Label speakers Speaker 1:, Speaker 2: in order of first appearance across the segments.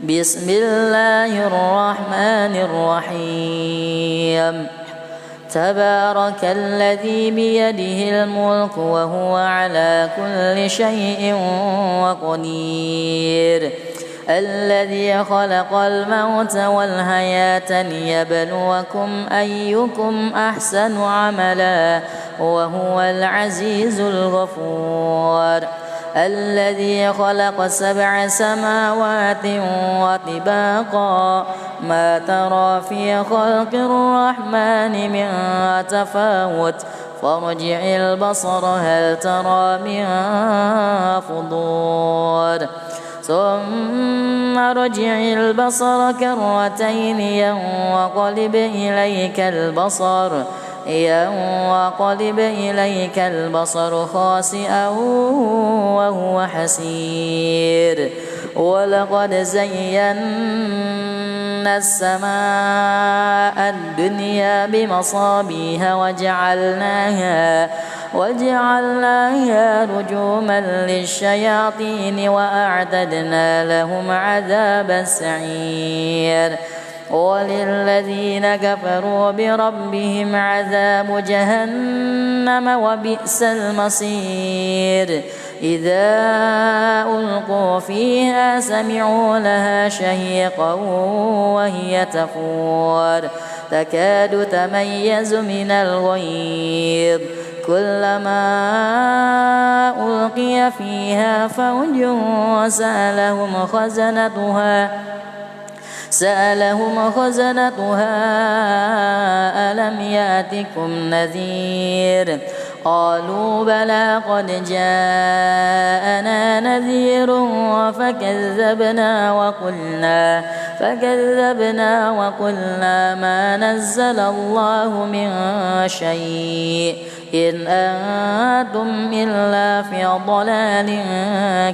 Speaker 1: بسم الله الرحمن الرحيم تبارك الذي بيده الملك وهو على كل شيء قدير الذي خلق الموت والحياة ليبلوكم أيكم أحسن عملا وهو العزيز الغفور الذي خلق 7 سماوات وطباقا ما ترى في خلق الرحمن من تفاوت فارجع البصر هل ترى من فطور ثم ارجع البصر كرتين ينقلب إليك البصر خاسئا وهو حسير ولقد زينا السماء الدنيا بمصابيح وجعلناها رجوما للشياطين وأعتدنا لهم عذاب السعير وللذين كفروا بربهم عذاب جهنم وبئس المصير إذا ألقوا فيها سمعوا لها شهيقا وهي تفور تكاد تميز من الغيظ كلما ألقي فيها فوج سألهم خزنتها ألم يأتكم نذير قالوا بلى قد جاءنا نذير فكذبنا وقلنا ما نزل الله من شيء إن أنتم إلا في ضلال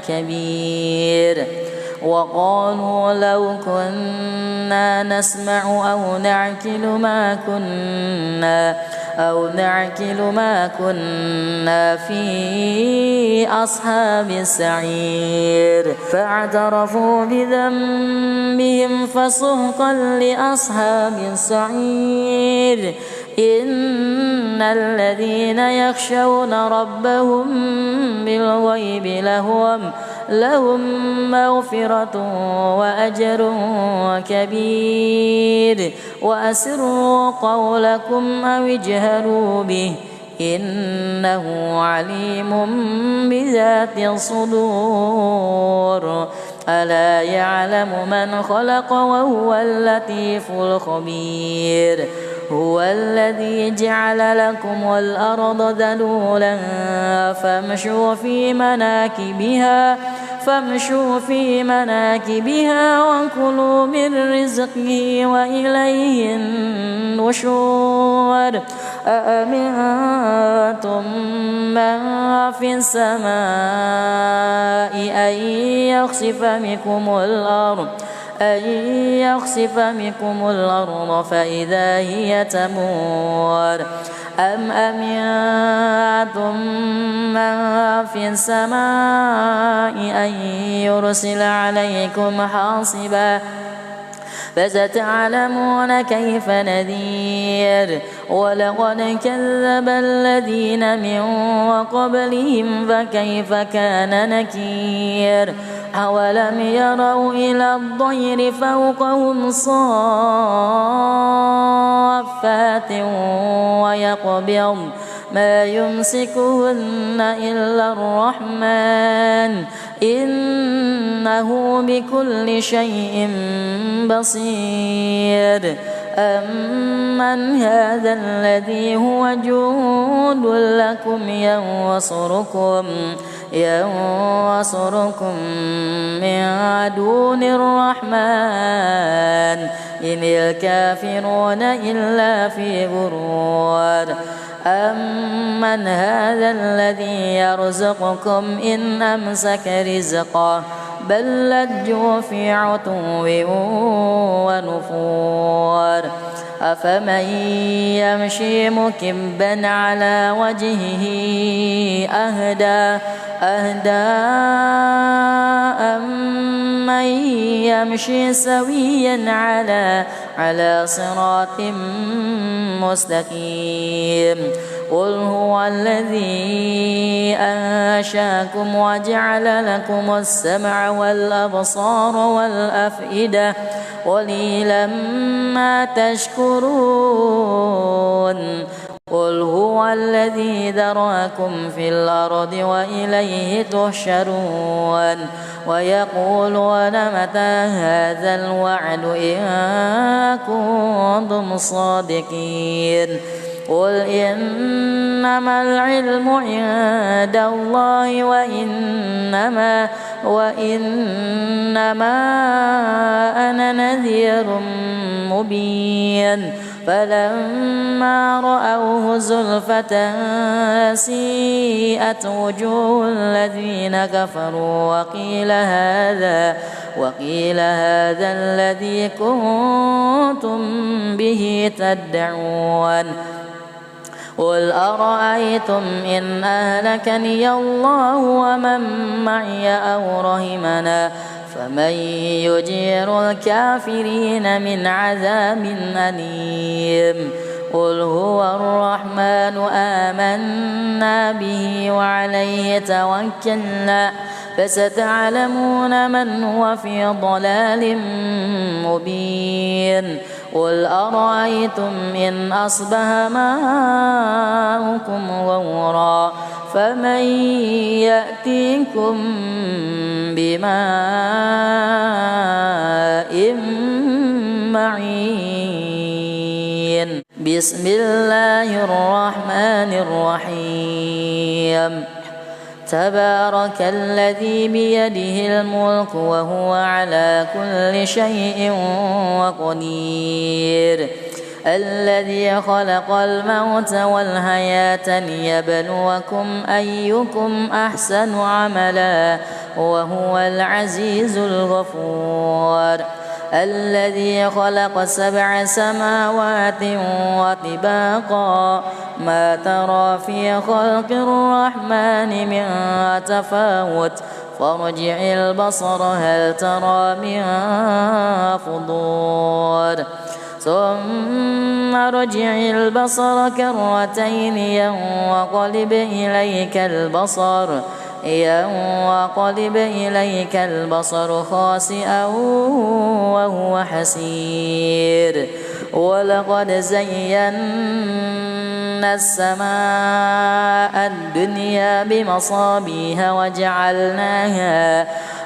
Speaker 1: كبير وقالوا لو كنا نسمع أو نعقل ما كنا في أصحاب السعير فاعترفوا بذنبهم فسحقا لأصحاب السعير إن الذين يخشون ربهم بالغيب لهم مغفرة وأجر كبير وأسروا قولكم أو اجهروا به إنه عليم بذات الصدور ألا يعلم من خلق وهو اللطيف الخبير هو الذي جعل لكم الأرض ذلولا فامشوا في مناكبها وكلوا من رزقه وإليه النشور أأمنتم من في السماء أن يخسف بكم الأرض فإذا هي تمور أم أمنتم من في السماء أن يرسل عليكم حاصبا فستعلمون كيف نذير ولقد كذب الذين من قبلهم فكيف كان نكير أولم يروا إلى الطير فوقهم صافات ويقبض ما يمسكهن إلا الرحمن إنه بكل شيء بصير أمن هذا الذي هو جند لكم ينصركم من دون الرحمن إن الكافرون إلا في غرور أمن هذا الذي يرزقكم إن أمسك رزقه بل لجوا في عتو ونفور أفمن يمشي مكبا على وجهه أهدى أمن يمشي سويا على صراط مستقيم قل هو الذي أنشاكم وجعل لكم السمع والأبصار والأفئدة قليلا ما تشكرون قل هو الذي ذرأكم في الأرض وإليه تحشرون ويقولون متى هذا الوعد إن كنتم صادقين قل إنما العلم عند الله وإنما أنا نذير مبين فلما رأوه زلفة سيئت وجوه الذين كفروا وقيل هذا الذي كنتم به تدعون قل أرأيتم إن أهلكني الله ومن معي أو رحمنا فمن يجير الكافرين من عذاب أليم قل هو الرحمن آمنا به وعليه توكلنا فستعلمون من هو في ضلال مبين قل أرأيتم إن أصبح ماؤكم غورا فمن يأتيكم بماء معين بسم الله الرحمن الرحيم تبارك الذي بيده الملك وهو على كل شيء قدير الذي خلق الموت والحياة ليبلوكم أيكم أحسن عملا وهو العزيز الغفور الذي خلق 7 سماوات وطباقا ما ترى في خلق الرحمن من تفاوت فارجع البصر هل ترى من فطور ثم ارجع البصر كرتين ينقلب إليك البصر خاسئا وهو حسير ولقد زينا السماء الدنيا بمصابيح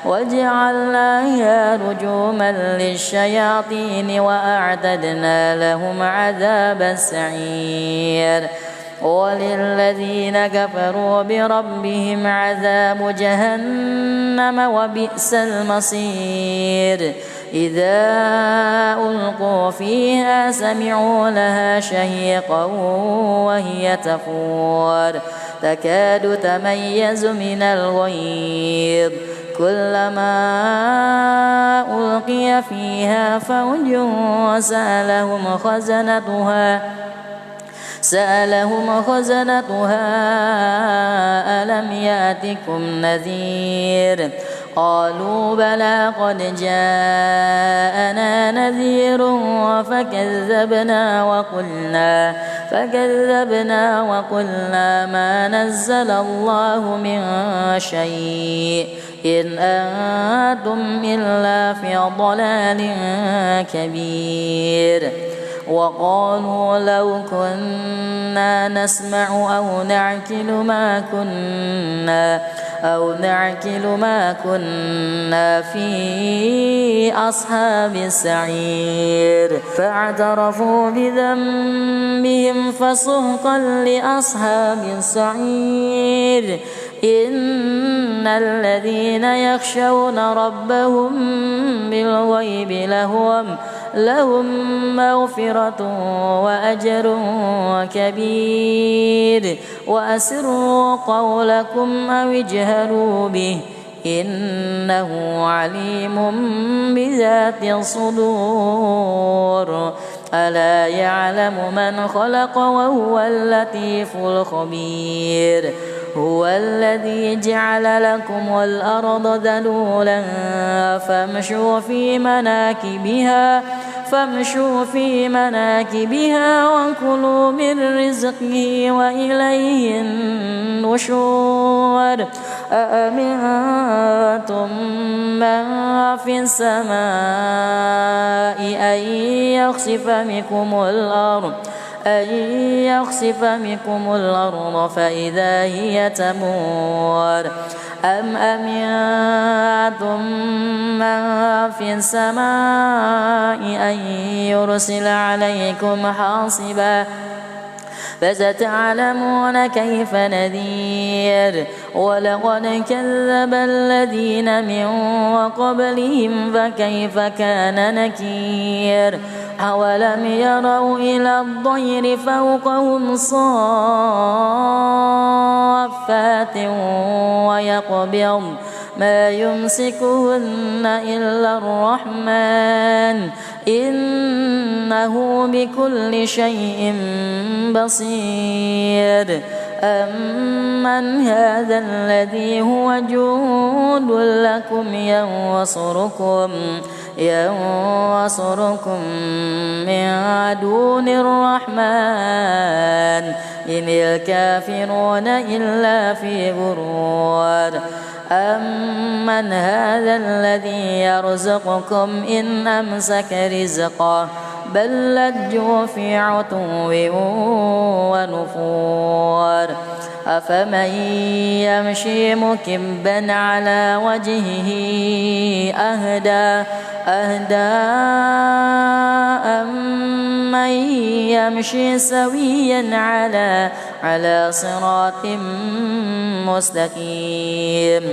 Speaker 1: وجعلناها رجوما للشياطين وأعتدنا لهم عذاب السعير وللذين كفروا بربهم عذاب جهنم وبئس المصير إذا ألقوا فيها سمعوا لها شهيقا وهي تفور تكاد تميز من الغيظ كلما ألقي فيها فوج سألهم خزنتها ألم يأتكم نذير قالوا بلى قد جاءنا نذير فكذبنا وقلنا ما نزل الله من شيء إن أنتم إلا في ضلال كبير وقالوا لو كنا نسمع أو نعقل ما كنا في أصحاب السعير فاعترفوا بذنبهم فسحقا لأصحاب السعير إن الذين يخشون ربهم بالغيب لهم مغفرة وأجر كبير وأسروا قولكم أو اجهروا به إنه عليم بذات الصدور ألا يعلم من خلق وهو اللطيف الخبير هو الذي جعل لكم الأرض ذلولا فامشوا في مناكبها وكلوا من رزقه وإليه النشور أأمنتم من في السماء أن يخسف بكم الأرض فإذا هي تمور أم أمنتم من في السماء أن يرسل عليكم حاصبا فستعلمون كيف نذير ولقد كذب الذين من قبلهم فكيف كان نكير أولم يروا إلى الطير فوقهم صافات ويقبض ما يمسكهن إلا الرحمن إنه بكل شيء بصير أمن هذا الذي هو جند لكم ينصركم من دون الرحمن إن الكافرون إلا في غرور أمن هذا الذي يرزقكم إن أمسك رزقه بل لجوا في عتو ونفور أفمن يمشي مكبا على وجهه أهدى أمن يمشي سويا على صراط مستقيم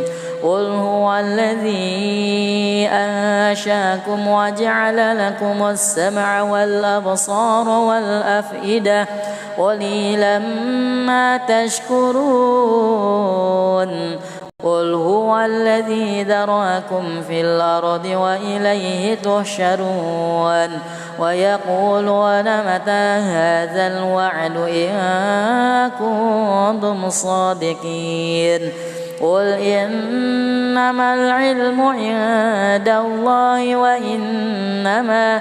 Speaker 1: قل هو الذي أنشاكم وجعل لكم السمع والأبصار والأفئدة قليلا ما تشكرون قل هو الذي ذرأكم في الأرض وإليه تحشرون ويقولون متى هذا الوعد إن كنتم صادقين قل إنما العلم عند الله وإنما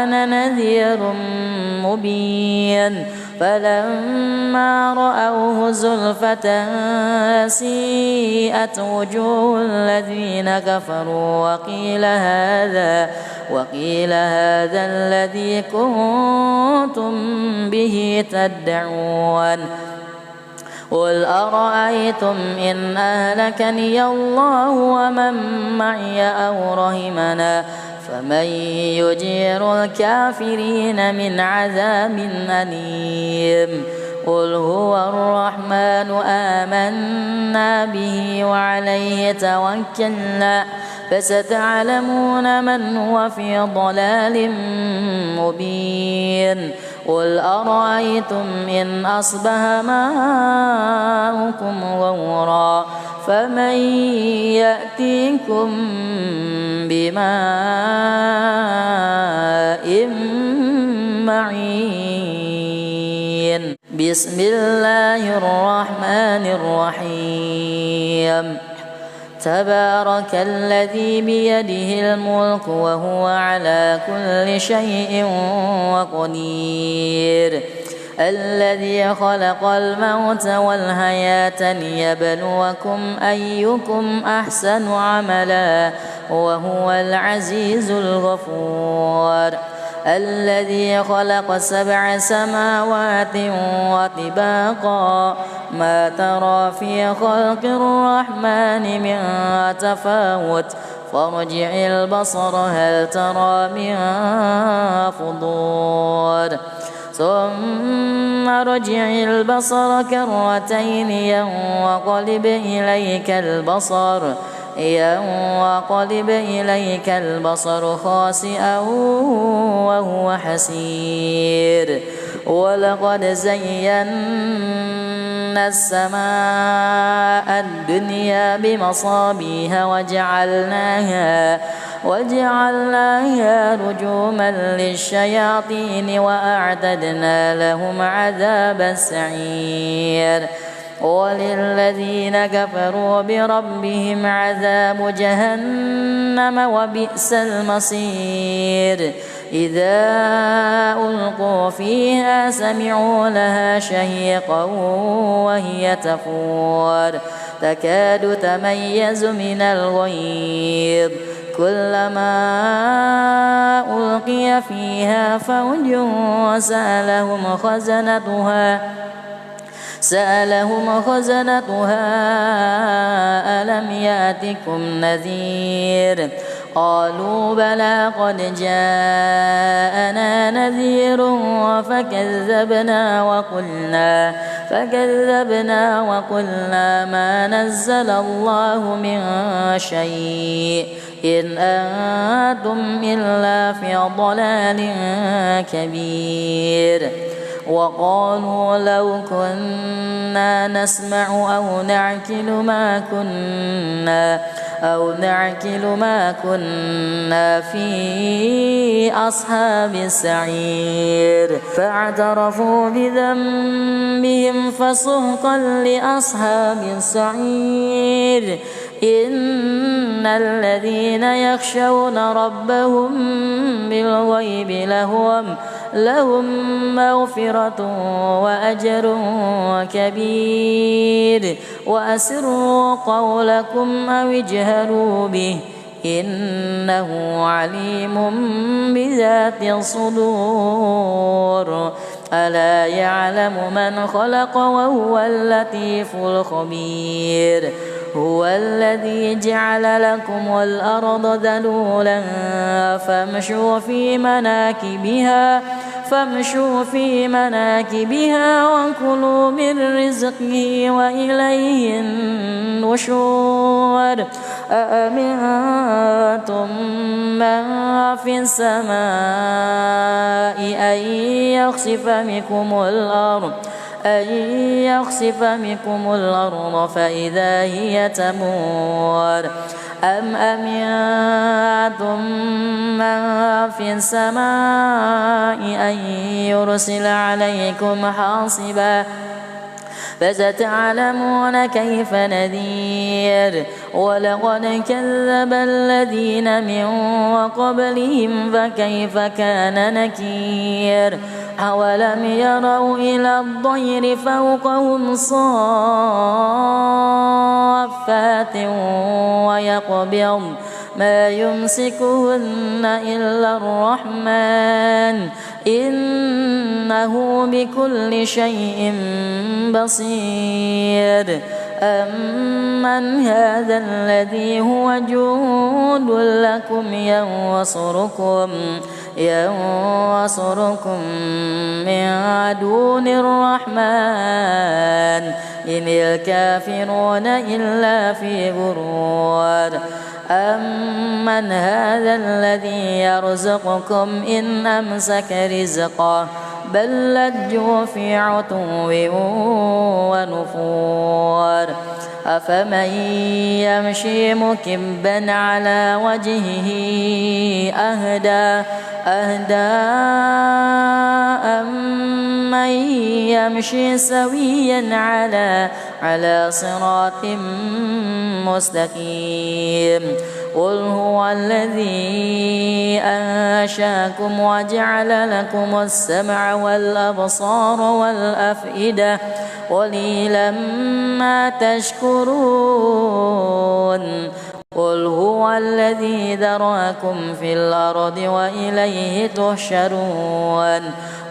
Speaker 1: أنا نذير مبين فلما رأوه زلفة سيئت وجوه الذين كفروا وقيل هذا الذي كنتم به تدعون قل أرأيتم إن أهلكني الله ومن معي أو رحمنا فمن يجير الكافرين من عذاب أليم قل هو الرحمن آمنا به وعليه توكلنا فستعلمون من هو في ضلال مبين قل أرأيتم إن أصبح ماؤكم غورا فمن يأتيكم بماء معين بسم الله الرحمن الرحيم تبارك الذي بيده الملك وهو على كل شيء قدير الذي خلق الموت والحياة ليبلوكم أيكم أحسن عملا وهو العزيز الغفور الذي خلق 7 سماوات وطباقا ما ترى في خلق الرحمن من تفاوت فارجع البصر هل ترى من فطور ثم ارجع البصر كرتين ينقلب إليك البصر خاسئا وهو حسير ولقد زينا السماء الدنيا بمصابيح وجعلناها رجوما للشياطين وأعتدنا لهم عذاب السعير وللذين كفروا بربهم عذاب جهنم وبئس المصير إذا ألقوا فيها سمعوا لها شهيقا وهي تفور تكاد تميز من الغيظ كلما ألقي فيها فوج سألهم خزنتها ألم يأتكم نذير قالوا بلى قد جاءنا نذير فكذبنا وقلنا ما نزل الله من شيء إن أنتم إلا في ضلال كبير وقالوا لو كنا نسمع أو نعقل ما كنا في أصحاب السعير فاعترفوا بذنبهم فسحقا لأصحاب السعير إن الذين يخشون ربهم بالغيب لهم مغفرة وأجر كبير وأسروا قولكم أو اجهروا به إنه عليم بذات الصدور ألا يعلم من خلق وهو اللطيف الخبير هو الذي جعل لكم الأرض ذلولا فامشوا في مناكبها وكلوا من رزقه وإليه النشور أأمنتم من في السماء أن يخسف بكم الأرض فإذا هي تمور أم أمنتم من في السماء أن يرسل عليكم حاصبا فستعلمون كيف نذير ولقد كذب الذين من قبلهم فكيف كان نكير أولم يروا إلى الطير فوقهم صافات ويقبضن ما يمسكهن إلا الرحمن إنه بكل شيء بصير أمن هذا الذي هو جند لكم ينصركم من دون الرحمن إن الكافرون إلا في غرور أمن هذا الذي يرزقكم إن أمسك رزقه بل لجوا في عتو ونفور أفمن يمشي مكبا على وجهه أهدى أمن يمشي سويا على صراط مستقيم قل هو الذي أنشاكم وجعل لكم السمع والأبصار والأفئدة قليلا ما تشكرون قل هو الذي ذرأكم في الأرض وإليه تحشرون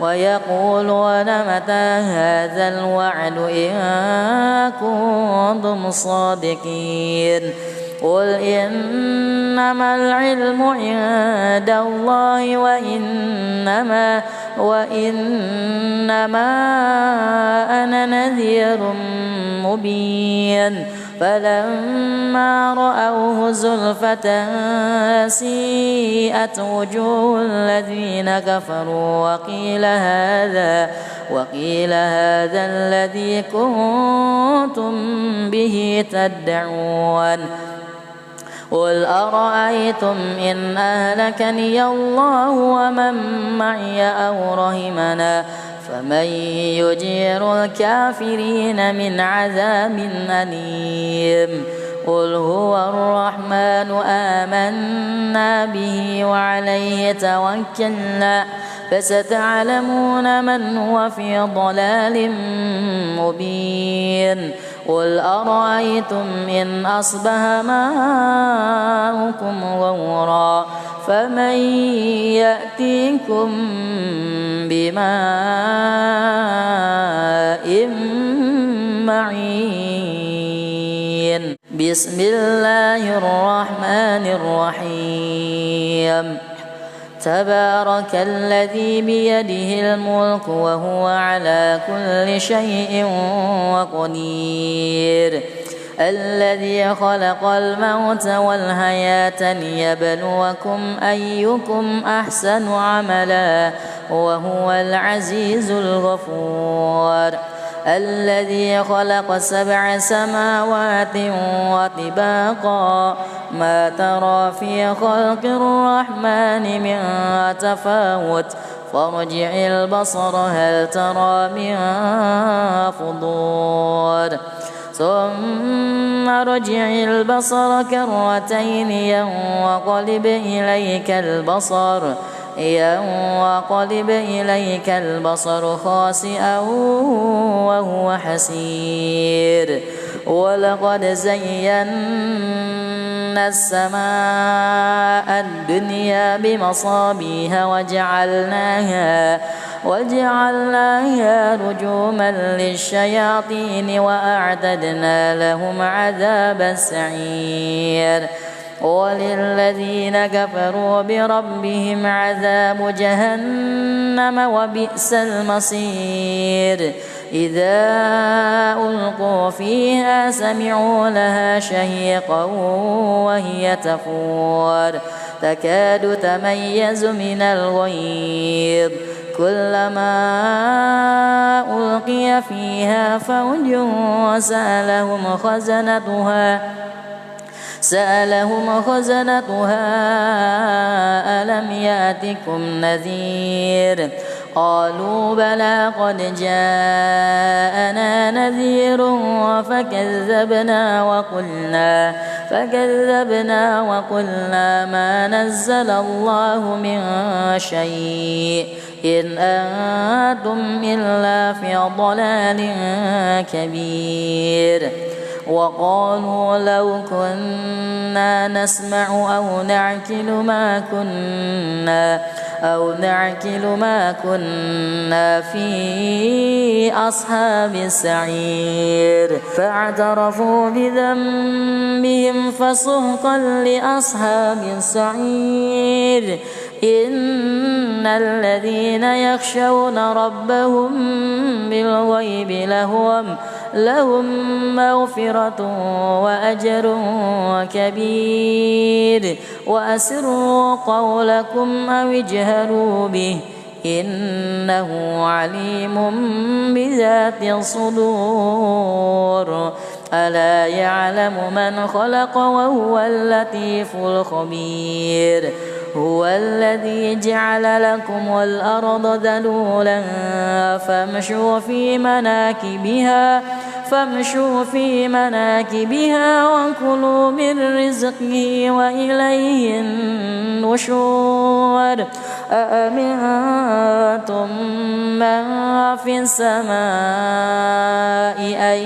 Speaker 1: ويقولون متى هذا الوعد إن كنتم صادقين قل إنما العلم عند الله وإنما أنا نذير مبين فلما رأوه زلفة سيئت وجوه الذين كفروا وقيل هذا الذي كنتم به تدعون قل أرأيتم إن أهلكني الله ومن معي أو رحمنا فمن يجير الكافرين من عذاب أليم قل هو الرحمن آمنا به وعليه توكلنا فستعلمون من هو في ضلال مبين قل أرأيتم إن أصبح ماؤكم غورا فمن يأتيكم بماء معين بسم الله الرحمن الرحيم تبارك الذي بيده الملك وهو على كل شيء قدير الذي خلق الموت والحياة ليبلوكم أيكم أحسن عملا وهو العزيز الغفور الذي خلق 7 سماوات وطباقا ما ترى في خلق الرحمن من تفاوت فارجع البصر هل ترى من فطور ثم ارجع البصر كرتين ينقلب إليك البصر خاسئا وهو حسير ولقد زينا السماء الدنيا بمصابيح وجعلناها رجوما للشياطين وأعتدنا لهم عذاب السعير وللذين كفروا بربهم عذاب جهنم وبئس المصير إذا ألقوا فيها سمعوا لها شهيقا وهي تفور تكاد تميز من الغيظ كلما ألقي فيها فوج سألهم خزنتها ألم يأتكم نذير قالوا بلى قد جاءنا نذير فكذبنا وقلنا ما نزل الله من شيء إن أنتم إلا في ضلال كبير وقالوا لو كنا نسمع أو نعقل ما كنا في أصحاب السعير فاعترفوا بذنبهم فسحقا لأصحاب السعير إن الذين يخشون ربهم بالغيب لهم مغفرة وأجر كبير وأسروا قولكم أو اجهروا به إنه عليم بذات الصدور ألا يعلم من خلق وهو اللطيف الخبير هو الذي جعل لكم الأرض ذلولا فامشوا في مناكبها وكلوا من رزقه وإليه النشور أأمنتم من في السماء أن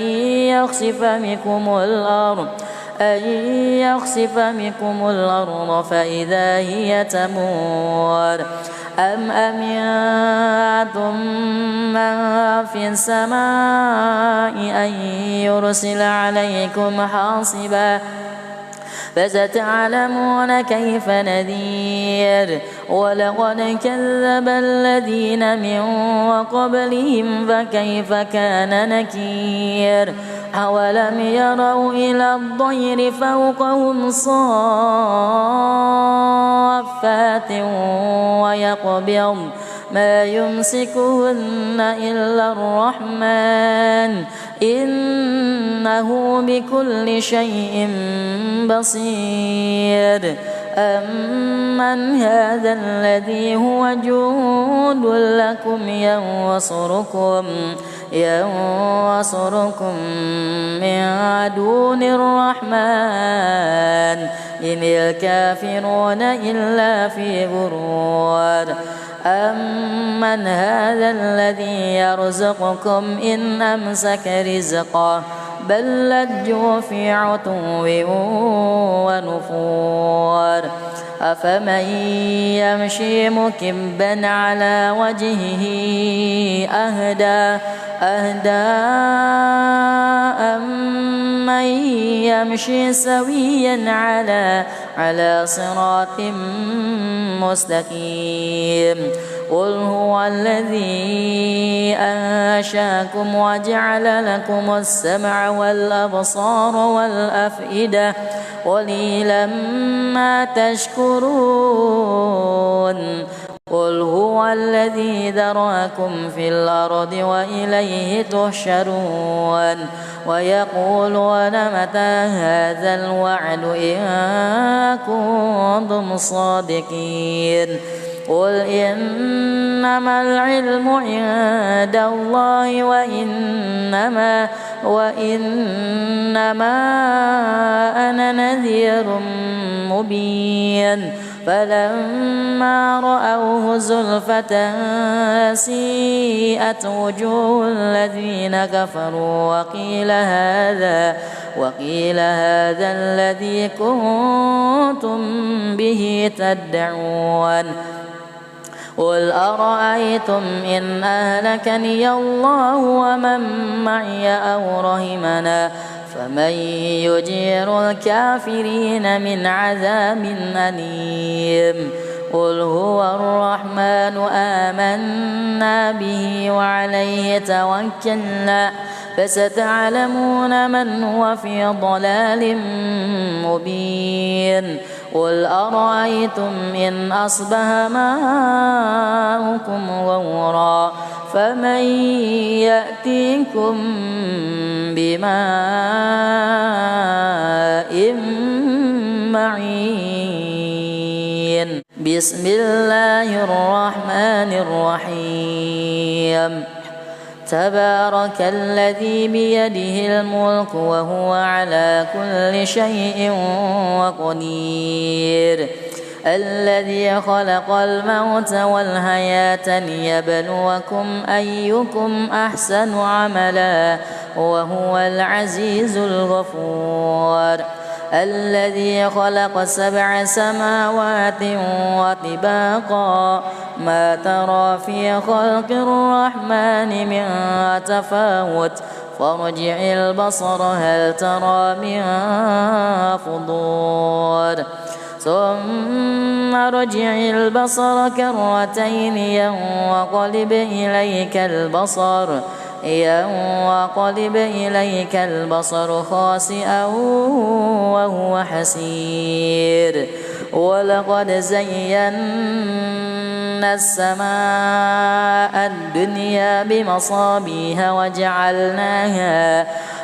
Speaker 1: يخسف بكم الأرض فإذا هي تمور أم أمنتم من في السماء أن يرسل عليكم حاصبا فستعلمون كيف نذير ولقد كذب الذين من قبلهم فكيف كان نكير أولم يروا إلى الطير فوقهم صافات ما يمسكهن إلا الرحمن إنه بكل شيء بصير أمن هذا الذي هو جند لكم ينصركم من دون الرحمن إن الكافرون إلا في غرور أمن هذا الذي يرزقكم إن أمسك رزقه بل لجوا في عتو ونفور أفمن يمشي مكبا على وجهه أهدى أمن يمشي سويا على صراط مستقيم قل هو الذي أنشاكم وجعل لكم السمع والأبصار والأفئدة قليلا ما تشكرون قل هو الذي ذرأكم في الأرض وإليه تحشرون ويقولون متى هذا الوعد إن كنتم صادقين قل إنما العلم عند الله وإنما أنا نذير مبين فلما رأوه زلفة سيئت وجوه الذين كفروا وقيل هذا الذي كنتم به تدعون قل أرأيتم إن أهلكني الله ومن معي أو رحمنا فمن يجير الكافرين من عذاب أليم قل هو الرحمن آمنا به وعليه توكلنا فستعلمون من هو في ضلال مبين قل أرأيتم إن أصبح ماؤكم غورا فمن يأتيكم بماء معين بسم الله الرحمن الرحيم تبارك الذي بيده الملك وهو على كل شيء قدير الذي خلق الموت والحياة ليبلوكم أيكم أحسن عملا وهو العزيز الغفور الذي خلق 7 سماوات وطباقا ما ترى في خلق الرحمن من تفاوت فارجع البصر هل ترى من فطور ثم ارجع البصر كرتين ينقلب إليك البصر خاسئا وهو حسير ولقد زينا السماء الدنيا بمصابيح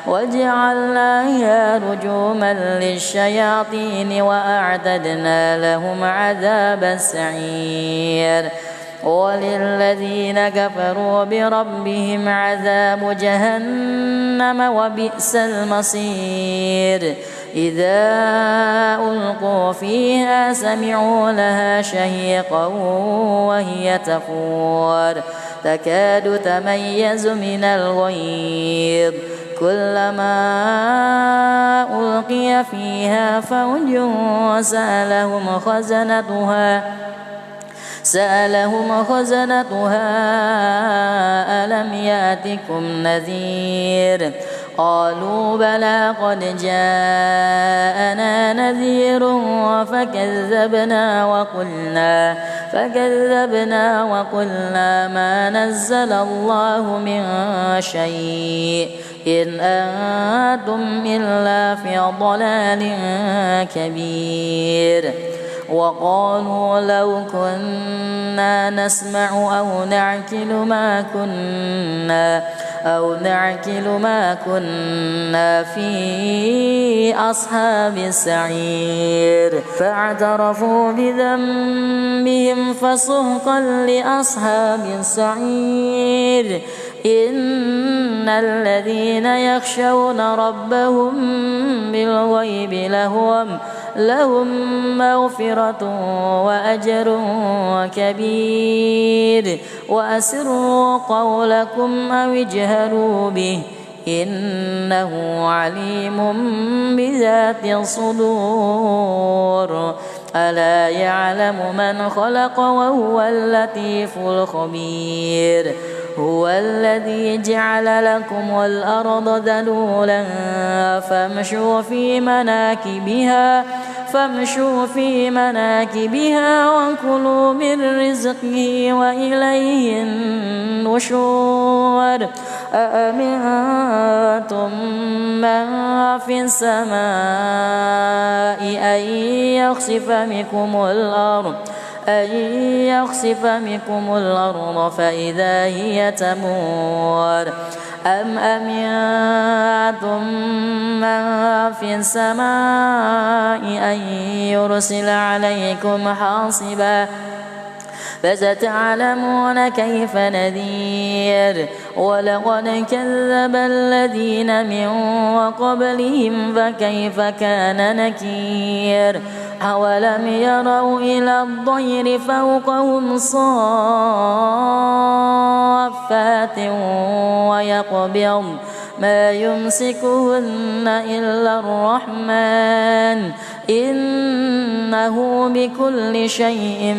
Speaker 1: وجعلناها رجوما للشياطين وأعتدنا لهم عذاب السعير وللذين كفروا بربهم عذاب جهنم وبئس المصير إذا ألقوا فيها سمعوا لها شهيقا وهي تفور تكاد تميز من الغيظ كلما ألقي فيها فوج سألهم خزنتها ألم يأتكم نذير قالوا بلى قد جاءنا نذير فكذبنا وقلنا ما نزل الله من شيء إن أنتم إلا في ضلال كبير وقالوا لو كنا نسمع أو نعقل ما كنا في أصحاب السعير فاعترفوا بذنبهم فسحقا لأصحاب السعير إن الذين يخشون ربهم بالغيب لهم مغفرة وأجر كبير وأسروا قولكم أو اجهروا به إنه عليم بذات الصدور ألا يعلم من خلق وهو اللطيف الخبير هو الذي جعل لكم الأرض ذلولا فامشوا في مناكبها وكلوا من رزقه وإليه النشور أأمنتم من في السماء أن يخسف بكم الأرض فإذا هي تمور أم أمنتم من في السماء أن يرسل عليكم حاصبا فستعلمون كيف نذير ولقد كذب الذين من قبلهم فكيف كان نكير أولم يروا إلى الطير فوقهم صافات ويقبض ما يمسكهن إلا الرحمن إنه بكل شيء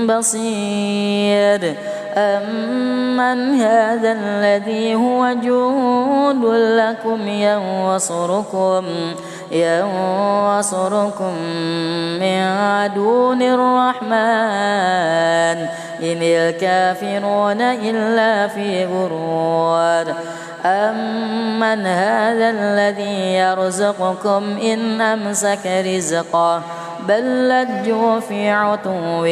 Speaker 1: بصير أمن هذا الذي هو جند لكم ينصركم من دون الرحمن إن الكافرون إلا في غرور أمن هذا الذي يرزقكم إن أمسك رزقه بل لجوا في عتو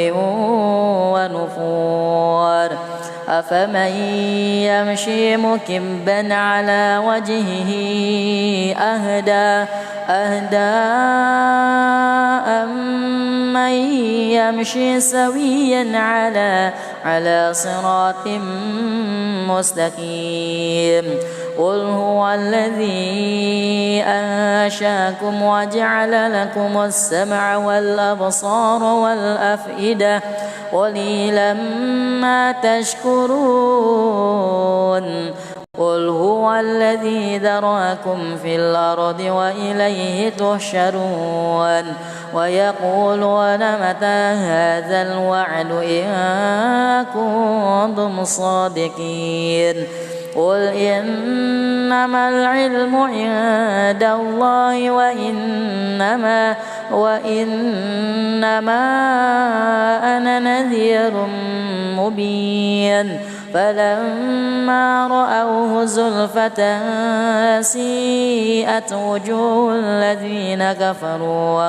Speaker 1: ونفور أفمن يمشي مكبا على وجهه أهدى أمن يمشي سويا على صراط مستقيم قل هو الذي أنشاكم وجعل لكم السمع والأبصار والأفئدة قليلا ما تشكرون قل هو الذي ذرأكم في الأرض وإليه تحشرون ويقولون متى هذا الوعد إن كنتم صادقين قل إنما العلم عند الله وإنما أنا نذير مبين فلما رأوه زلفة سيئت وجوه الذين كفروا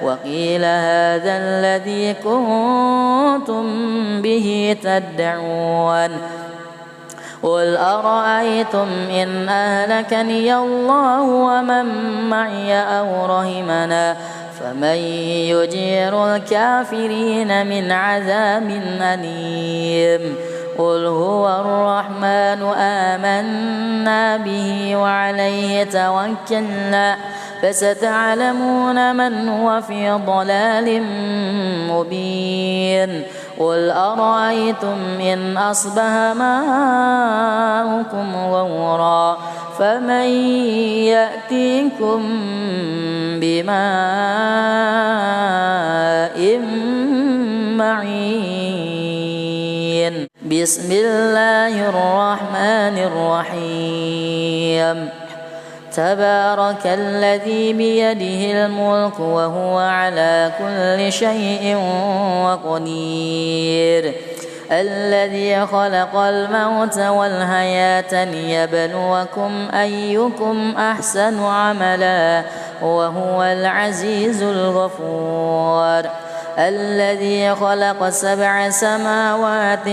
Speaker 1: وقيل هذا الذي كنتم به تدعون قل أرأيتم إن أهلكني الله ومن معي أو رحمنا فمن يجير الكافرين من عذاب أليم قل هو الرحمن آمنا به وعليه توكلنا فستعلمون من هو في ضلال مبين قل أرأيتم إن أصبح ماؤكم غورا فمن يأتيكم بماء معين بسم الله الرحمن الرحيم تبارك الذي بيده الملك وهو على كل شيء قدير الذي خلق الموت والحياة ليبلوكم أيكم أحسن عملا وهو العزيز الغفور الذي خلق 7 سماوات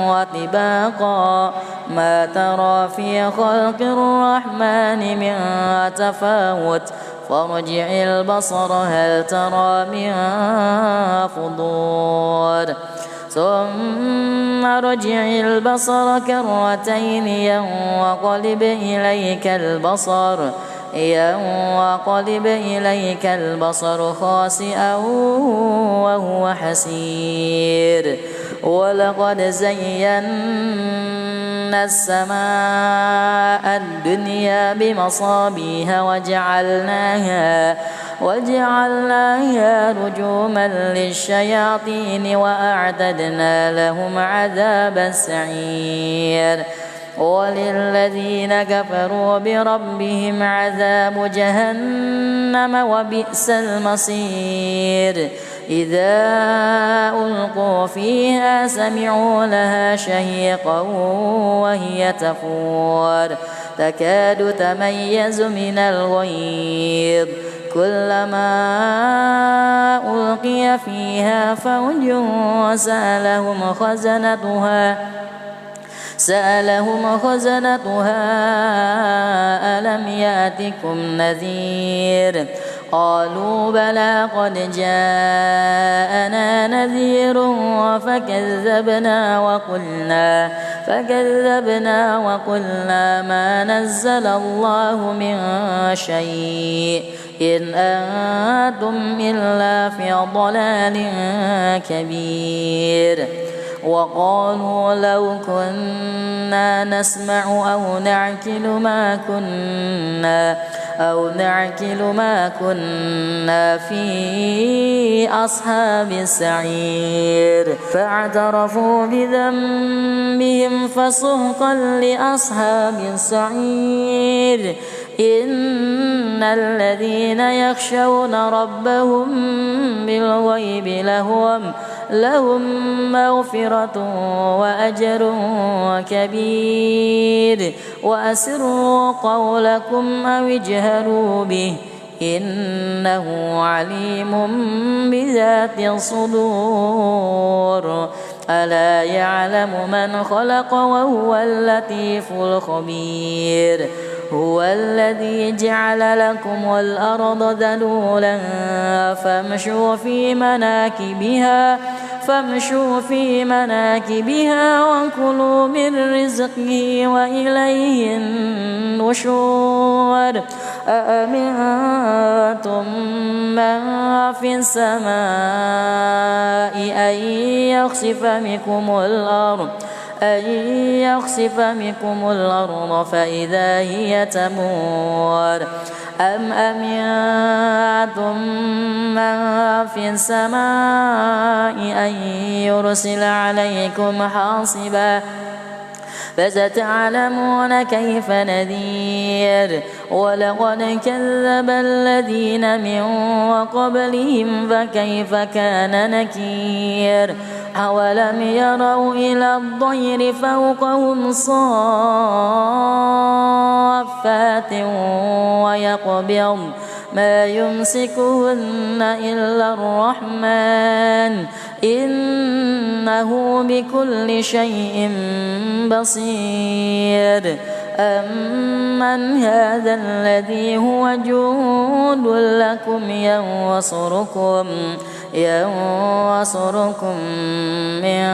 Speaker 1: وطباقا ما ترى في خلق الرحمن من تفاوت فارجع البصر هل ترى من فطور ثم ارجع البصر كرتين ينقلب إليك البصر خاسئا وهو حسير ولقد زينا السماء الدنيا بمصابيح وجعلناها رجوما للشياطين وأعتدنا لهم عذاب السعير وللذين كفروا بربهم عذاب جهنم وبئس المصير إذا ألقوا فيها سمعوا لها شهيقا وهي تفور تكاد تميز من الغيظ كلما ألقي فيها فوج سألهم خزنتها ألم يأتكم نذير قالوا بلى قد جاءنا نذير فكذبنا وقلنا ما نزل الله من شيء إن أنتم إلا في ضلال كبير وقالوا لو كنا نسمع أو نعقل ما كنا في أصحاب السعير فاعترفوا بذنبهم فسحقا لأصحاب السعير إن الذين يخشون ربهم بالغيب لهم مغفرة وأجر كبير وأسروا قولكم أو اجهروا به إنه عليم بذات الصدور ألا يعلم من خلق وهو اللطيف الخبير هو الذي جعل لكم الأرض ذلولا فامشوا في مناكبها وكلوا من رزقه وإليه النشور أأمنتم من في السماء أن يخسف بكم الأرض فإذا هي تمور أم أمنتم من في السماء أن يرسل عليكم حاصبا فستعلمون كيف نذير ولقد كذب الذين من قبلهم فكيف كان نكير أولم يروا إلى الطير فوقهم صافات ويقبض ما يمسكهن إلا الرحمن إنه بكل شيء بصير أمن هذا الذي هو جند لكم ينصركم من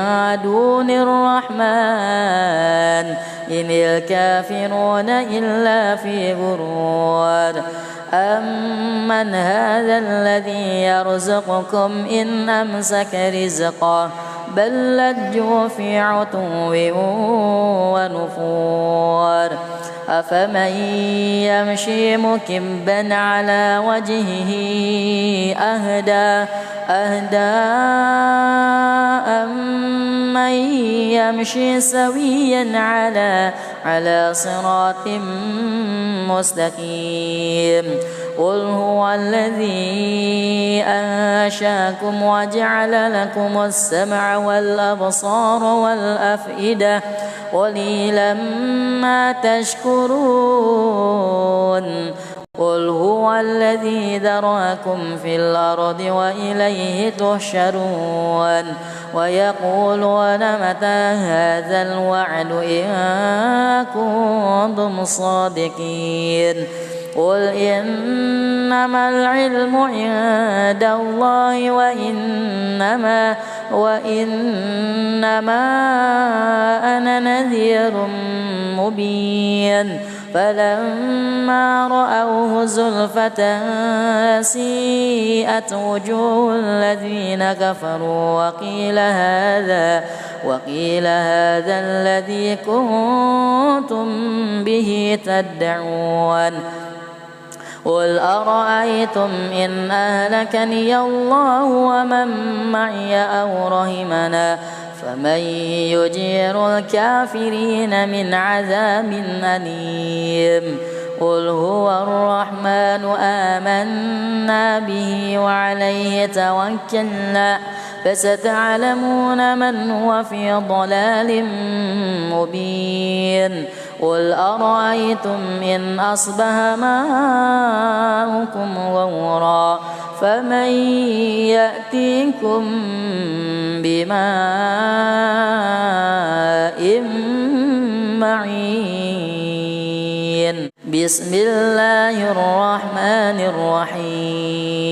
Speaker 1: دون الرحمن إن الكافرون إلا في غرور أمن هذا الذي يرزقكم إن أمسك رزقه بل لجوا في عتو ونفور أفمن يمشي مكبا على وجهه أهدى أمن يمشي سويا على صراط مستقيم قل هو الذي أنشاكم وجعل لكم السمع والأبصار والأفئدة قليلا ما تشكرون قل هو الذي ذرأكم في الأرض وإليه تحشرون ويقولون متى هذا الوعد إن كنتم صادقين قل إنما العلم عند الله وإنما أنا نذير مبين فلما رأوه زلفة سيئت وجوه الذين كفروا وقيل هذا الذي كنتم به تدعون قل أرأيتم إن أهلكني الله ومن معي أو رحمنا فمن يجير الكافرين من عذاب أليم قل هو الرحمن آمنا به وعليه توكلنا فستعلمون من هو في ضلال مبين قل أرأيتم إن أصبح ماؤكم غورا فمن يأتيكم بماء معين بسم الله الرحمن الرحيم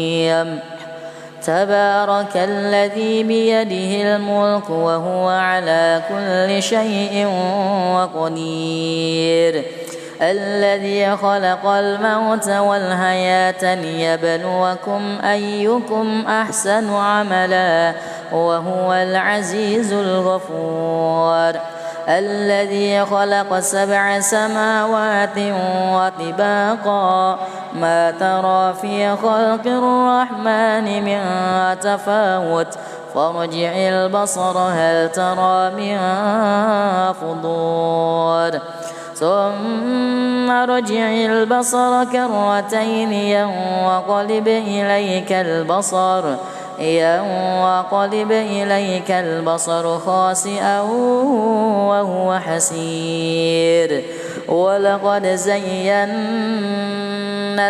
Speaker 1: تبارك الذي بيده الملك وهو على كل شيء قدير الذي خلق الموت والحياة ليبلوكم أيكم أحسن عملا وهو العزيز الغفور الذي خلق 7 سماوات وطباقا ما ترى في خلق الرحمن من تفاوت فارجع البصر هل ترى من فطور ثم ارجع البصر كرتين ينقلب إليك البصر خاسئا وهو حسير ولقد زينا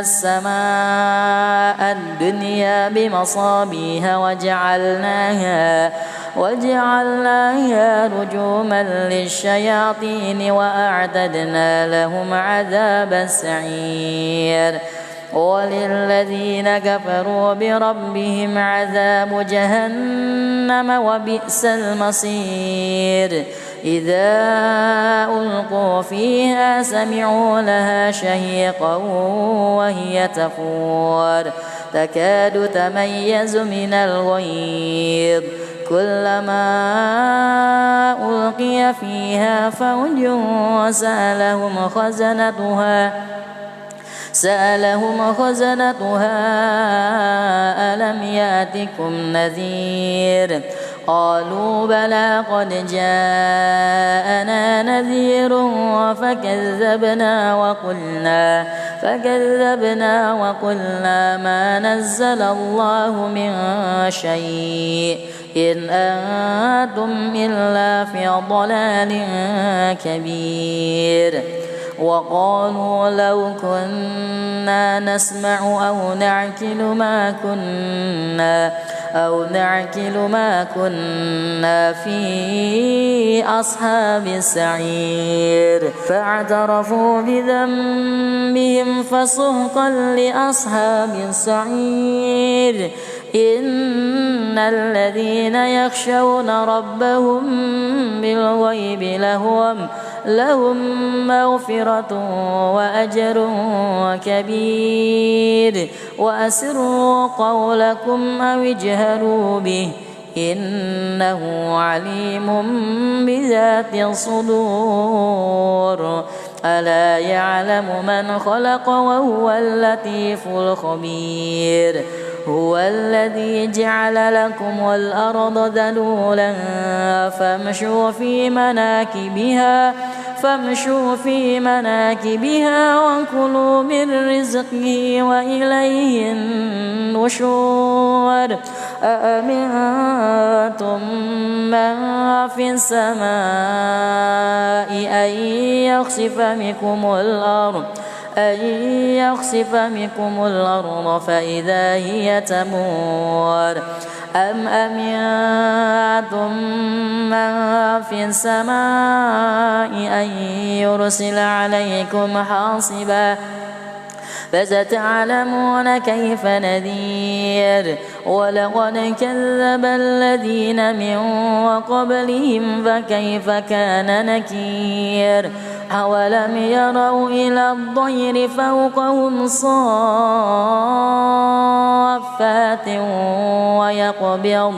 Speaker 1: السماء الدنيا بمصابيح وجعلناها رجوما للشياطين وأعتدنا لهم عذاب السعير وللذين كفروا بربهم عذاب جهنم وبئس المصير إذا ألقوا فيها سمعوا لها شهيقا وهي تفور تكاد تميز من الغيظ كلما ألقي فيها فوج سألهم خزنتها ألم يأتكم نذير قالوا بلى قد جاءنا نذير فكذبنا وقلنا ما نزل الله من شيء إن أنتم إلا في ضلال كبير وقالوا لو كنا نسمع أو نعقل ما كنا في أصحاب السعير فاعترفوا بذنبهم فسحقا لأصحاب السعير إن الذين يخشون ربهم بالغيب لهم مغفرة وأجر كبير وأسروا قولكم أو اجهروا به إنه عليم بذات الصدور ألا يعلم من خلق وهو اللطيف الخبير هو الذي جعل لكم الأرض ذلولا فامشوا في مناكبها وكلوا من رزقه وإليه النشور أأمنتم من في السماء أن يخسف بكم الأرض فإذا هي تمور أم أمنتم من في السماء أن يرسل عليكم حاصبا فستعلمون كيف نذير ولقد كذب الذين من قبلهم فكيف كان نكير أولم يروا إلى الطير فوقهم صافات ويقبض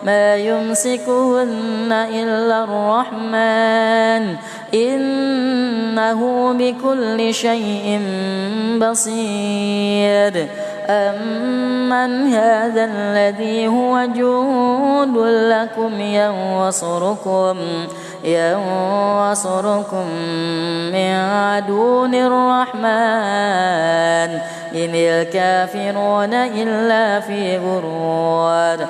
Speaker 1: ما يمسكهن إلا الرحمن إنه بكل شيء بصير أمن هذا الذي هو جند لكم ينصركم من دون الرحمن إن الكافرون إلا في غرور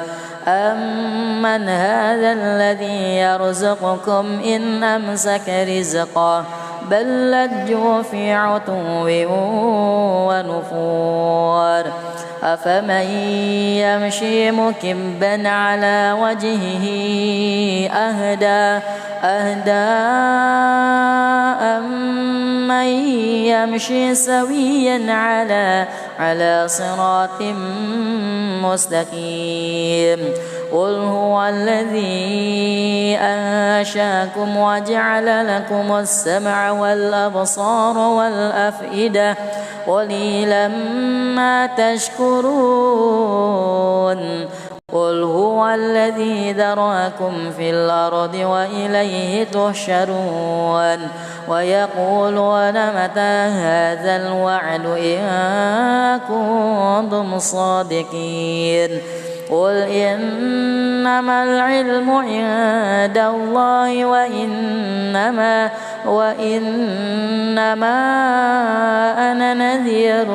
Speaker 1: أمن هذا الذي يرزقكم إن أمسك رزقه بل لجوا في عتو ونفور أفمن يمشي مكبا على وجهه أهدى أمن يمشي سويا على صراط مستقيم قل هو الذي أنشاكم وجعل لكم السمع والأبصار والأفئدة قليلا ما تشكرون قل هو الذي ذرأكم في الأرض وإليه تحشرون ويقولون متى هذا الوعد إن كنتم صادقين قل إنما العلم عند الله وإنما أنا نذير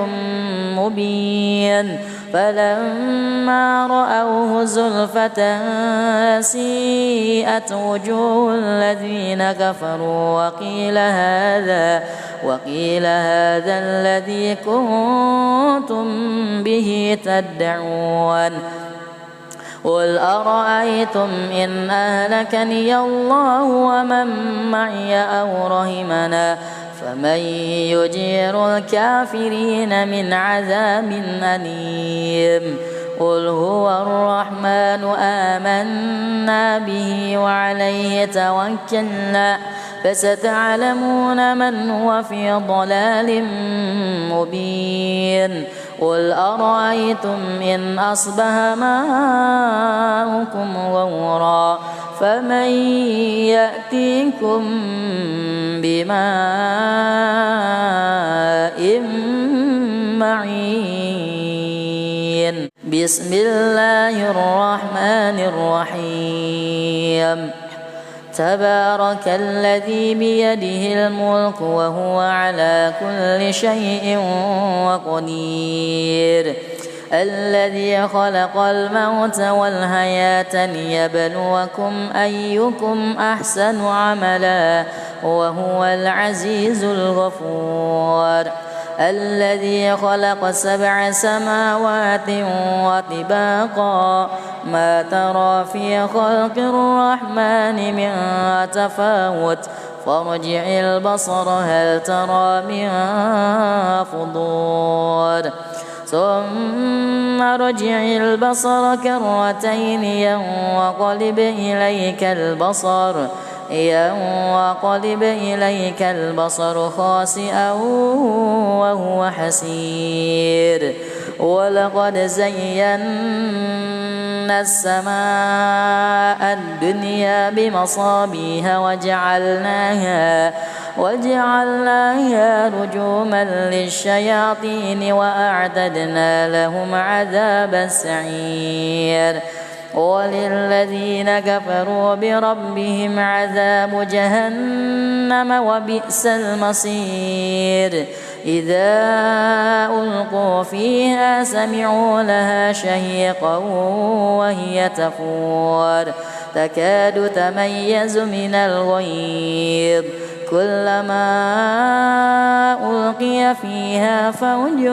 Speaker 1: مبين فلما رأوه زلفة سيئت وجوه الذين كفروا وقيل هذا الذي كنتم به تدعون قل أرأيتم إن أهلكني الله ومن معي أو رحمنا فمن يجير الكافرين من عذاب أليم قل هو الرحمن آمنا به وعليه توكلنا فستعلمون من هو في ضلال مبين قل أرأيتم إن أصبح ماؤكم غورا فمن يأتيكم بماء معين بسم الله الرحمن الرحيم تبارك الذي بيده الملك وهو على كل شيء قدير الذي خلق الموت والحياة ليبلوكم أيكم أحسن عملا وهو العزيز الغفور الذي خلق 7 سماوات وطباقا ما ترى في خلق الرحمن من تفاوت فارجع البصر هل ترى من فطور ثم ارجع البصر كرتين ينقلب إليك البصر خاسئا وهو حسير ولقد زينا السماء الدنيا بمصابيح وجعلناها رجوما للشياطين وأعتدنا لهم عذاب السعير وللذين كفروا بربهم عذاب جهنم وبئس المصير إذا ألقوا فيها سمعوا لها شهيقا وهي تفور تكاد تميز من الغيظ كلما ألقي فيها فوج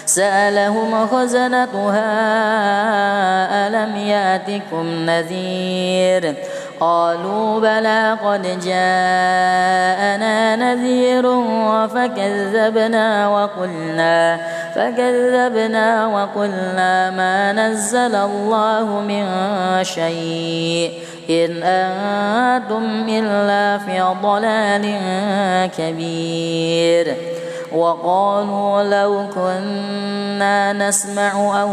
Speaker 1: سألهم خزنتها ألم يأتكم نذير قالوا بلى قد جاءنا نذير فكذبنا وقلنا ما نزل الله من شيء إن أنتم إلا في ضلال كبير وقالوا لو كنا نسمع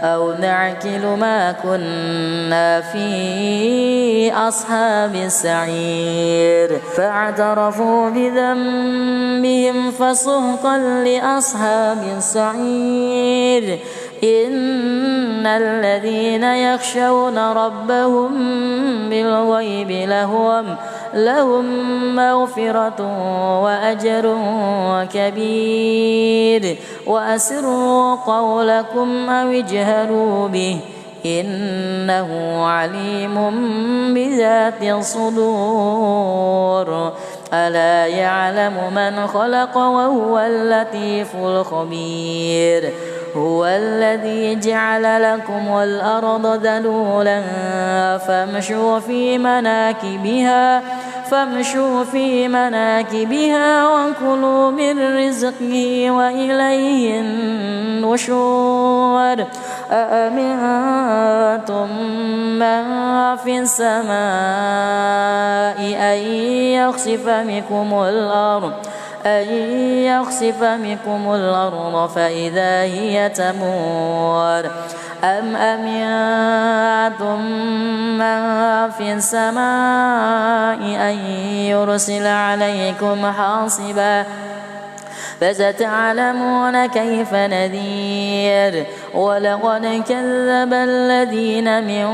Speaker 1: أو نعقل ما كنا في أصحاب السعير فاعترفوا بذنبهم فسحقا لأصحاب السعير إن الذين يخشون ربهم بالغيب لهم مغفرة وأجر كبير وأسروا قولكم أو اجهروا به إنه عليم بذات الصدور ألا يعلم من خلق وهو اللطيف الخبير هو الذي جعل لكم الأرض ذلولا فامشوا في مناكبها وكلوا من رزقه وإليه النشور أأمنتم من في السماء أن يخسف بكم الأرض فإذا هي تمور أم أمنتم من في السماء أن يرسل عليكم حاصبا فستعلمون كيف نذير ولقد كذب الذين من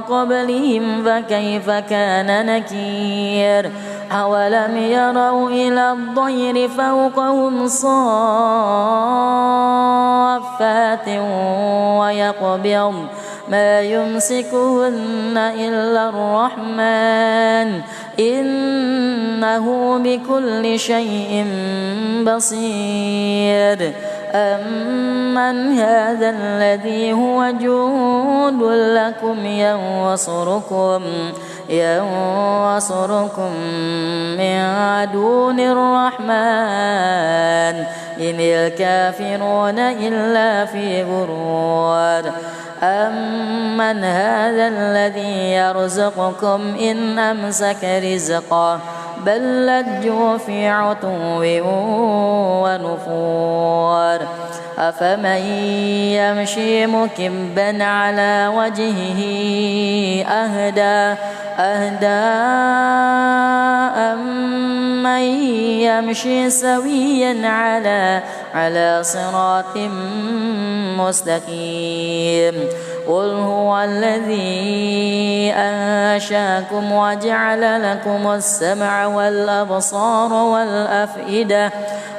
Speaker 1: قبلهم فكيف كان نكير أولم يروا إلى الطير فوقهم صافات ويقبض ما يمسكهن إلا الرحمن إنه بكل شيء بصير أمن هذا الذي هو جند لكم ينصركم من دون الرحمن إن الكافرون إلا في غرور أمن هذا الذي يرزقكم إن أمسك رزقه بل لجوا في عتو ونفور أفمن يمشي مكبا على وجهه أهدى أمن يمشي سويا على صراط مستقيم قل هو الذي أنشاكم وجعل لكم السمع والأبصار والأفئدة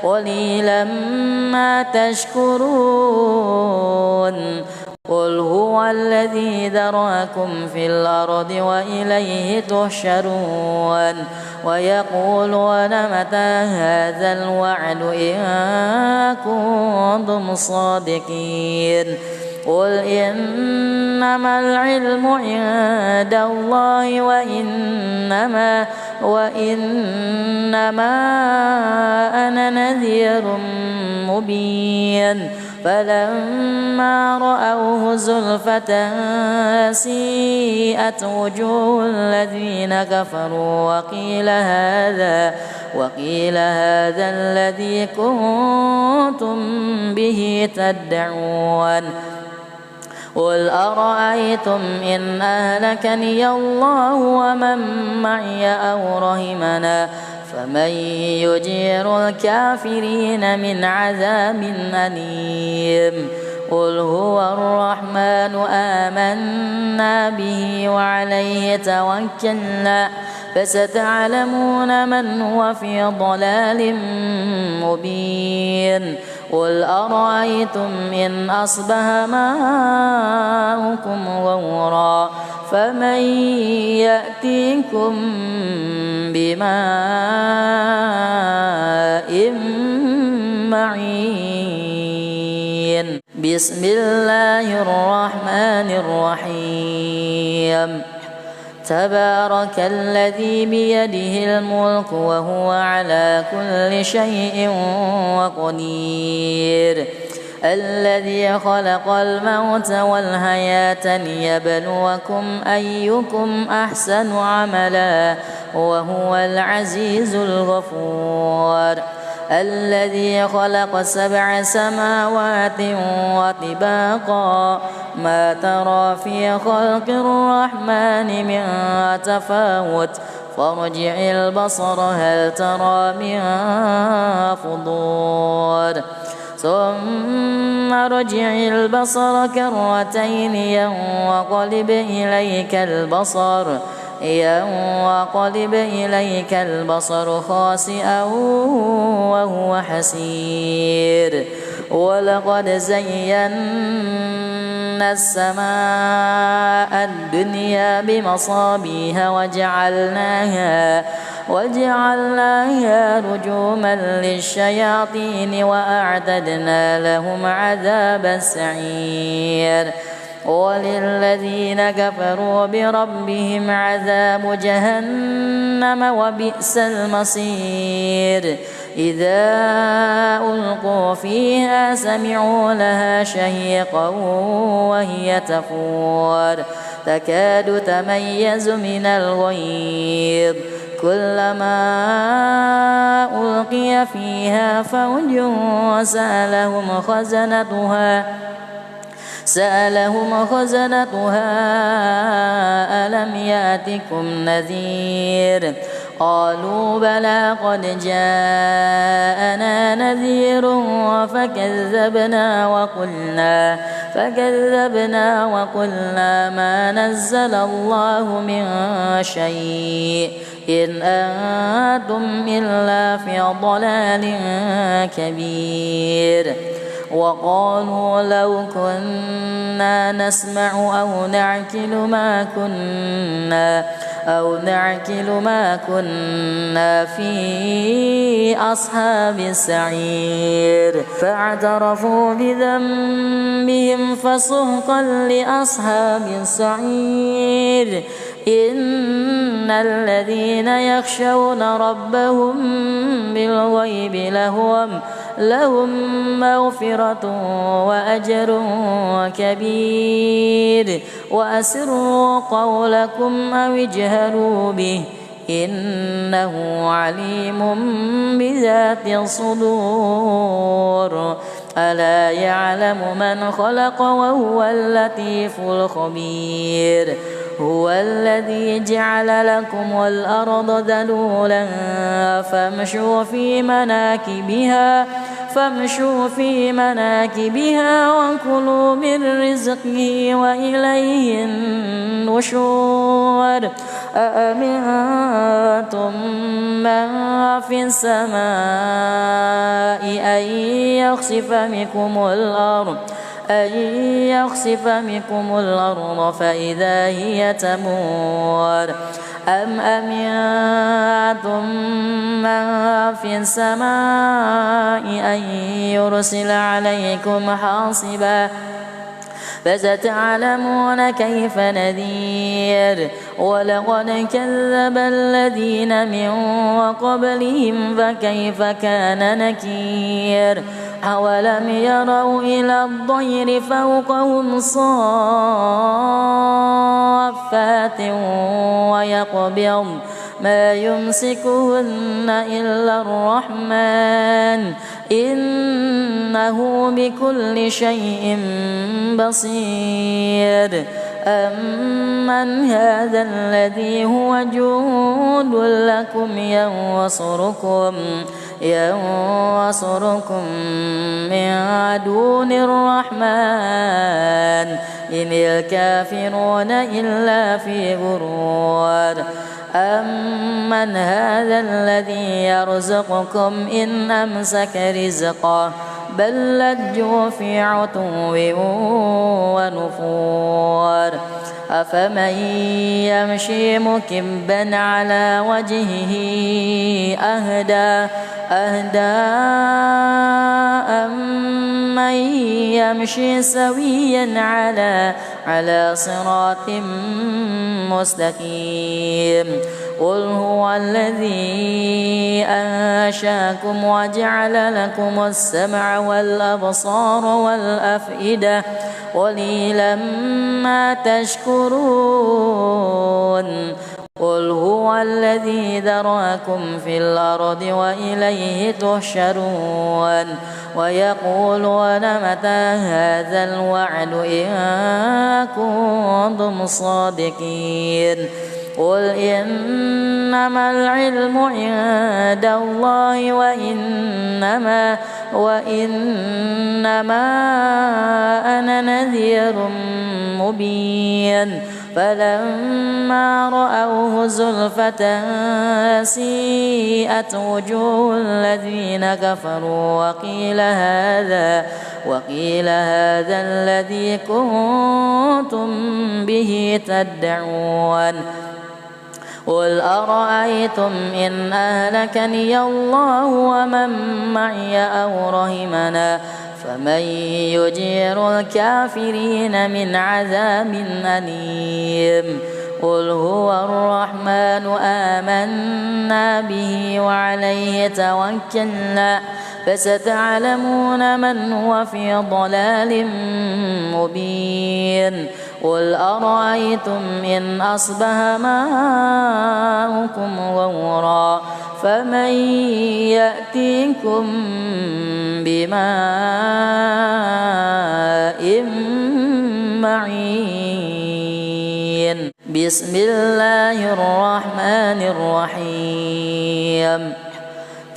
Speaker 1: قليلا ما تشكرون قل هو الذي ذراكم في الأرض وإليه تحشرون ويقولون متى هذا الوعد إن كنتم صادقين قل إنما العلم عند الله وإنما أنا نذير مبين فلما رأوه زلفة سيئت وجوه الذين كفروا وقيل هذا الذي كنتم به تدعون قل أرأيتم إن أهلكني الله ومن معي أو رحمنا فمن يجير الكافرين من عذاب أليم قل هو الرحمن آمنا به وعليه توكلنا فستعلمون من هو في ضلال مبين قل أرأيتم إن أصبح ماؤكم غورا فمن يأتيكم بماء معين بسم الله الرحمن الرحيم تبارك الذي بيده الملك وهو على كل شيء قدير الذي خلق الموت والحياة ليبلوكم أيكم أحسن عملا وهو العزيز الغفور الذي خلق 7 سماوات وطباقا ما ترى في خلق الرحمن من تفاوت فارجع البصر هل ترى من فطور ثم ارجع البصر كرتين ينقلب إليك البصر خاسئا وهو حسير ولقد زينا السماء الدنيا بمصابيح وجعلناها رجوما للشياطين وأعتدنا لهم عذاب السعير وللذين كفروا بربهم عذاب جهنم وبئس المصير إذا ألقوا فيها سمعوا لها شهيقا وهي تفور تكاد تميز من الغيظ كلما ألقي فيها فوج سألهم خزنتها ألم يأتكم نذير قالوا بلى قد جاءنا نذير فكذبنا وقلنا ما نزل الله من شيء إن أنتم إلا في ضلال كبير وقالوا لو كنا نسمع أو نعقل ما كنا في أصحاب السعير فاعترفوا بذنبهم فسحقا لأصحاب السعير إن الذين يخشون ربهم بالغيب لهم مغفرة وأجر كبير وأسروا قولكم أو اجهروا به إنه عليم بذات الصدور ألا يعلم من خلق وهو اللطيف الخبير هو الذي جعل لكم الأرض ذلولا فامشوا في مناكبها وكلوا من رزقه وإليه النشور أأمنتم من في السماء أن يخسف بكم الأرض فإذا هي تمور أم أمنتم من في السماء أن يرسل عليكم حاصبا فستعلمون كيف نذير ولقد كذب الذين من قبلهم فكيف كان نكير أولم يروا إلى الطير فوقهم صافات ويقبض ما يمسكهن إلا الرحمن إنه بكل شيء بصير أمن هذا الذي هو جند لكم ينصركم من دون الرحمن إن الكافرون إلا في غرور أمن هذا الذي يرزقكم إن أمسك رزقه بل لجوا في عتو ونفور أفمن يمشي مكبا على وجهه أهدى أمن يمشي سويا على صراط مستقيم قل هو الذي أنشاكم وجعل لكم السمع والأبصار والأفئدة قليلا ما تشكرون قل هو الذي ذراكم في الأرض وإليه تحشرون ويقولون متى هذا الوعد إن كنتم صادقين قل إنما العلم عند الله وإنما أنا نذير مبين فلما رأوه زلفة سيئت وجوه الذين كفروا وقيل هذا الذي كنتم به تدعون قل أرأيتم إن أهلكني الله ومن معي أو رحمنا فمن يجير الكافرين من عذاب أليم قل هو الرحمن آمنا به وعليه توكلنا فستعلمون من هو في ضلال مبين قل أرأيتم إن أصبح ماؤكم غورا فمن يأتيكم بماء معين بسم الله الرحمن الرحيم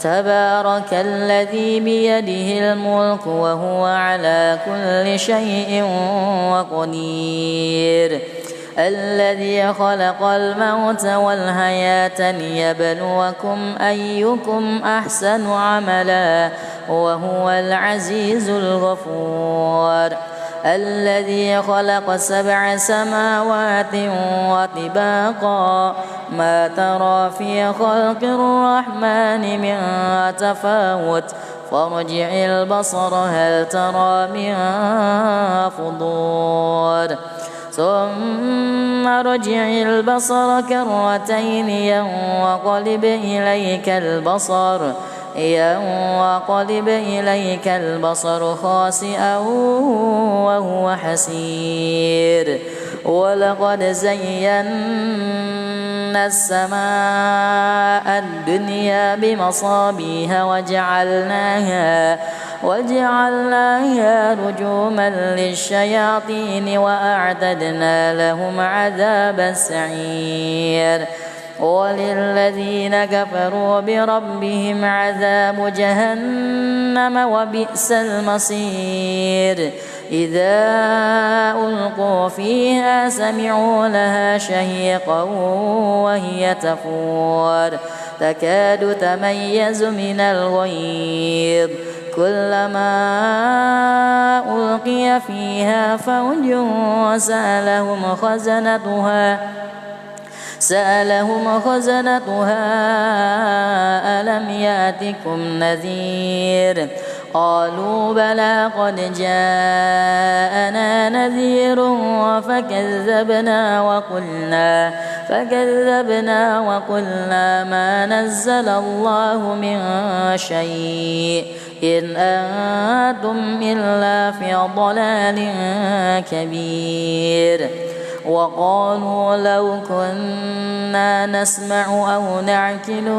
Speaker 1: تبارك الذي بيده الملك وهو على كل شيء قدير الذي خلق الموت والحياة ليبلوكم أيكم أحسن عملا وهو العزيز الغفور الذي خلق 7 سماوات وطباقا ما ترى في خلق الرحمن من تفاوت فارجع البصر هل ترى من فطور ثم ارجع البصر كرتين ينقلب إليك البصر خاسئا وهو حسير ولقد زينا السماء الدنيا بمصابيح وجعلناها رجوما للشياطين وأعتدنا لهم عذاب السعير وللذين كفروا بربهم عذاب جهنم وبئس المصير إذا ألقوا فيها سمعوا لها شهيقا وهي تفور تكاد تميز من الغيظ كلما ألقي فيها فوج سألهم خزنتها ألم يأتكم نذير قالوا بلى قد جاءنا نذير فكذبنا وقلنا ما نزل الله من شيء إن أنتم إلا في ضلال كبير وقالوا لو كنا نسمع أو نعقل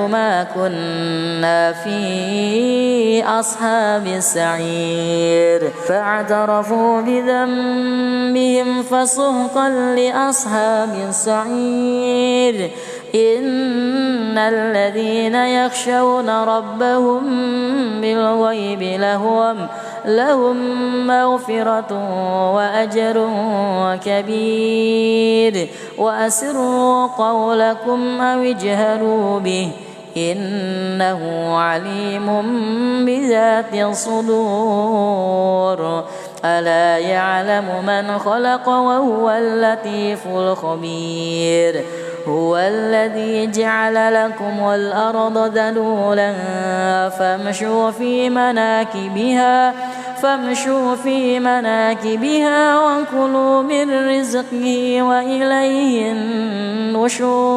Speaker 1: ما كنا في أصحاب السعير فاعترفوا بذنبهم فسحقا لأصحاب السعير إن الذين يخشون ربهم بالغيب لهم مغفرة وأجر كبير وأسروا قولكم أو اجهروا به إنه عليم بذات الصدور ألا يعلم من خلق وهو اللطيف الخبير هو الذي جعل لكم الأرض ذلولا فامشوا في مناكبها وكلوا من رزقه وإليه النشور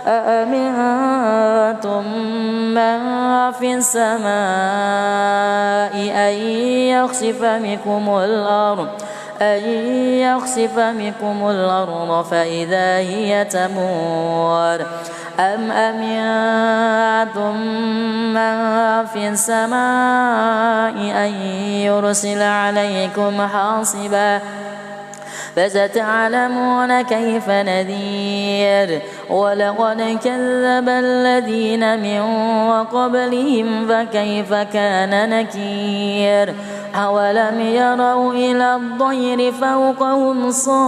Speaker 1: أأمنتم من في السماء أن يخسف بكم الأرض فإذا هي تمور أم أمنتم من في السماء أن يرسل عليكم حاصبا فستعلمون كيف نذير ولقد كذب الذين من قبلهم فكيف كان نكير أولم يروا إلى الطير فوقهم صافات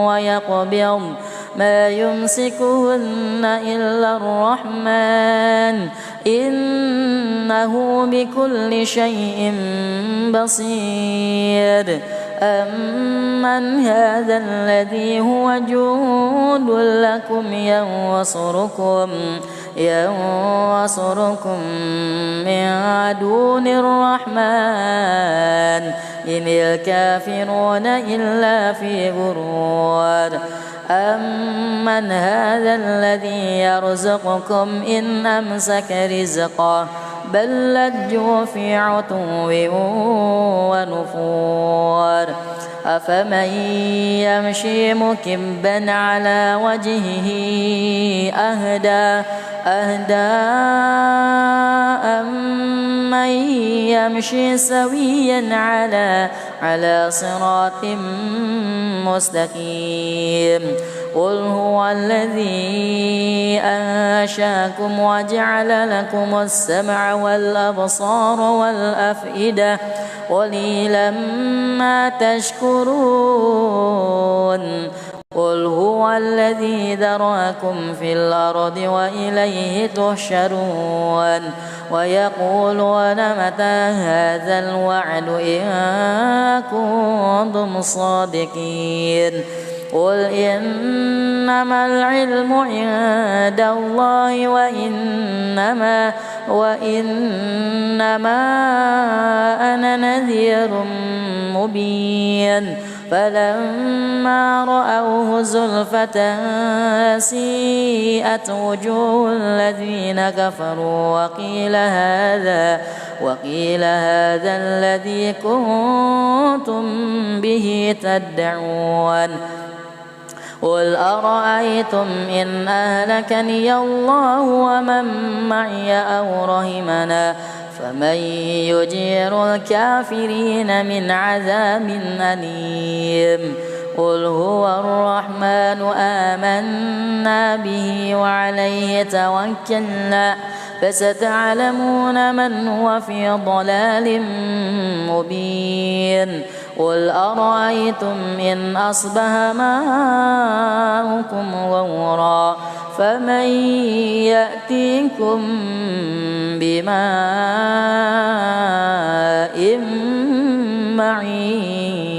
Speaker 1: ويقبض ما يمسكهن إلا الرحمن إنه بكل شيء بصير أمن هذا الذي هو جند لكم ينصركم من دون الرحمن إن الكافرون إلا في غرور أمن هذا الذي يرزقكم إن أمسك رزقه بل لجوا في عتو ونفور أفمن يمشي مكبا على وجهه أهدى أمن يمشي سويا على صراط مستقيم قل هو الذي أنشاكم وجعل لكم السمع والأبصار والأفئدة قليلا ما تشكرون قل هو الذي ذرأكم في الأرض وإليه تحشرون ويقولون متى هذا الوعد إن كنتم صادقين قل إنما العلم عند الله وإنما أنا نذير مبين فلما رأوه زلفة سيئت وجوه الذين كفروا وقيل هذا الذي كنتم به تدعون قل أرأيتم إن أهلكني الله ومن معي أو رحمنا فمن يجير الكافرين من عذاب أليم قل هو الرحمن آمنا به وعليه توكلنا فستعلمون من هو في ضلال مبين قل أرأيتم إن أصبح ماؤكم غورا فمن يأتيكم بماء معين